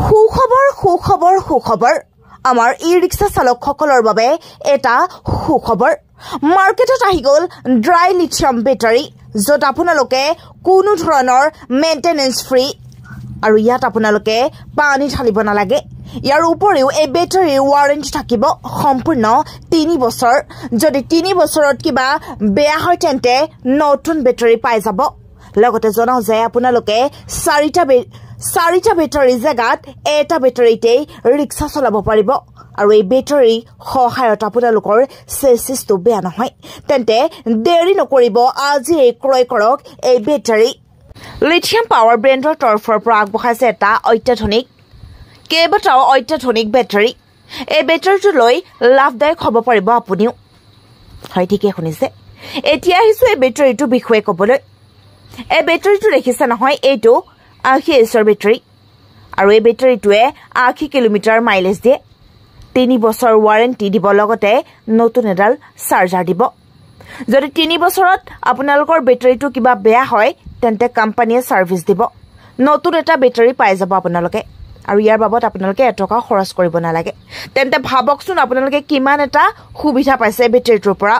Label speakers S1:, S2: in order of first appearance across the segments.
S1: সুখবৰ আমাৰ ই-ৰিক্সা চালকসকলৰ বাবে এটা সুখবৰ মাৰ্কেটত আহি গ'ল ড্ৰাই লিথিয়াম বেটাৰী য'ত আপোনালোকে কোনো ধৰণৰ মেইনটেনেন্স ফ্ৰী আৰু ইয়াত আপোনালোকে পানী ঢালিব নালাগে ইয়াৰ উপৰিও এই বেটাৰীৰ ৱাৰেণ্টি থাকিব সম্পূৰ্ণ 3 বছৰ যদি 3 বছৰত কিবা বেয়া হয় তেন্তে নতুন বেটাৰী পাই যাব লগতে জনাও যে আপোনালোকে 4টা বেটাৰী জাগাত এটা বেটাৰীতে ৰিক্সা চলাব পাৰিব আৰু এই বেটাৰী সহায়ত আপোনালোকৰ চেচিছটো বেয়া নহয় তেন্তে দেৰি নকৰিব আজি ক্ৰয় কৰক এই বেটাৰী লিথিয়াম পাৱাৰ ব্ৰেণ্ডৰ তৰফৰ পৰা আগবঢ়াইছে এটা কেইবাটাও অত্যাধুনিক বেটাৰী এই বেটাৰীটো লৈ লাভদায়ক হ'ব পাৰিব আপুনিও হয় ঠিকে শুনিছে এতিয়া আহিছো এই বেটাৰীটোৰ বিষয়ে ক'বলৈ এই বেটাৰীটো দেখিছে নহয় এইটো 80 এছৰ বেটাৰী আৰু এই বেটাৰীটোৱে 80 কিলোমিটাৰ মাইলেজ দিয়ে 3 বছৰ ৱাৰেণ্টি দিব লগতে নতুন এডাল চাৰ্জাৰ দিব যদি 3 বছৰত আপোনালোকৰ বেটাৰীটো কিবা বেয়া হয় তেন্তে কোম্পানীয়ে সাৰ্ভিস দিব নতুন এটা বেটাৰী পাই যাব আপোনালোকে আৰু ইয়াৰ বাবদ আপোনালোকে এটকা খৰচ কৰিব নালাগে তেন্তে ভাবকচোন আপোনালোকে কিমান এটা সুবিধা পাইছে বেটাৰীটোৰ পৰা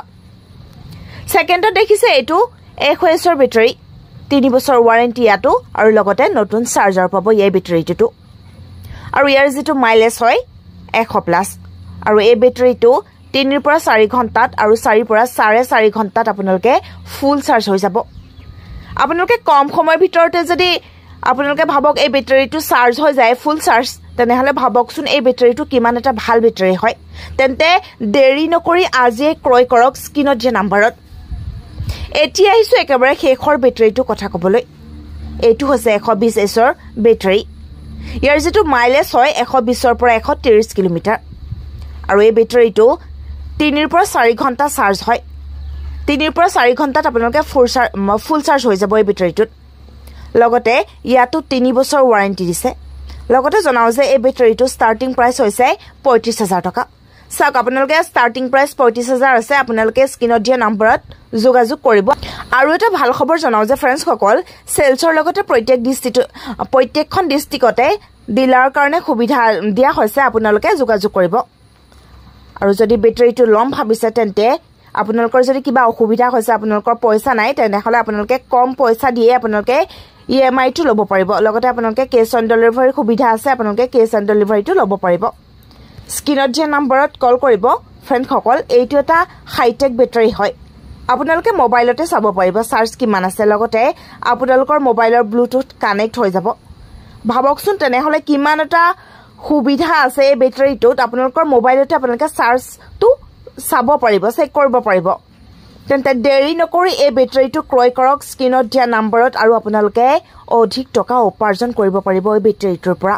S1: সেকেন্ডত দেখিছে এইটো 100 এছৰ বেটাৰী 3 বছৰ ৱাৰেণ্টি ইয়াটো আৰু লগতে নতুন চাৰ্জাৰ পাব এই বেটাৰীটো আৰু ইয়াৰ যেটো মাইলেজ হয় 100 প্লাস আৰু এই বেটাৰীটো 3 পৰা 4 ঘণ্টাত আৰু 4 পৰা 4.5 ঘণ্টাত আপোনালোকে ফুল চাৰ্জ হৈ যাব আপোনালোকে কম সময়ৰ ভিতৰতে যদি আপোনালোকে ভাবক এই বেটাৰীটো চাৰ্জ হৈ যায় ফুল চাৰ্জ তেনেহলে ভাবকচোন এই বেটাৰীটো কিমান এটা ভাল বেটাৰী হয় তেন্তে দেৰি নকৰি আজি ক্ৰয় কৰক স্ক্ৰিনত যে নম্বৰত এতিয়া আহিছো একেবাৰে শেষৰ বেটাৰীটো কথা ক'বলৈ এইটো হৈছে 120 এছৰ বেটাৰী ইয়াৰ যেটো মাইলেজ হয় 120 পৰা 130 কিলোমিটাৰ আৰু এই বেটাৰীটো 3 পৰা 4 ঘণ্টা চাৰ্জ হয় 3 পৰা 4 ঘণ্টাত আপোনালোকে ফুল চাৰ্জ হৈ যাব এই বেটাৰীটোত লগতে ইয়াতো 3 বছৰ ৱাৰেণ্টি দিছে লগতে জনাও যে এই বেটাৰীটো ষ্টাৰ্টিং প্ৰাইস হৈছে 35000 টকা সাক আপোনালোকে ষ্টাৰ্টিং প্ৰাইস 35000 আছে আপোনালোকে স্ক্ৰিনত দিয়া নম্বৰত যোগাযোগ কৰিব আৰু এটা ভাল খবৰ জনাও যে ফ্ৰেন্ডছ সকল সেলছৰ লগতে প্ৰত্যেকখন ডিস্ট্ৰিক্টতে ডিলাৰৰ কাৰণে সুবিধা দিয়া হৈছে আপোনালোকে যোগাযোগ কৰিব আৰু যদি বেটাৰীটো লম ভাবিছে তেন্তে আপোনালোকৰ যদি কিবা অসুবিধা হৈছে আপোনালোকৰ পইচা নাই তেনেহলে আপোনালোকে কম পইচা দিয়ে আপোনালোকে EMI টো লব পাৰিব লগতে আপোনালোকে কেছ অন ডেলিভাৰী সুবিধা আছে আপোনালোকে কেছ অন ডেলিভাৰীটো লব পাৰিব স্ক্ৰিনত যে নম্বৰত কল কৰিব ফ্ৰেন্ড সকল এইটো এটা হাইটেক বেটাৰী হয় আপোনালোকে মোবাইলতে চাব পাৰিব চাৰ্জ কিমান আছে লগতে আপোনালোকৰ মোবাইলৰ ব্লুটুথ কানেক্ট হৈ যাব ভাবকচোন তেনেহলে কিমান এটা সুবিধা আছে এই বেটাৰীটোত আপোনালোকৰ মোবাইলতে আপোনালোকে চাৰ্জটো চাব পাৰিব চেক কৰিব পাৰিব তেন্তে দেৰি নকৰি এই বেটাৰীটো ক্ৰয় কৰক স্ক্ৰিনত দিয়া নম্বৰত আৰু আপোনালোকে অধিক টকা উপাৰ্জন কৰিব পাৰিব এই বেটাৰীটোৰ পৰা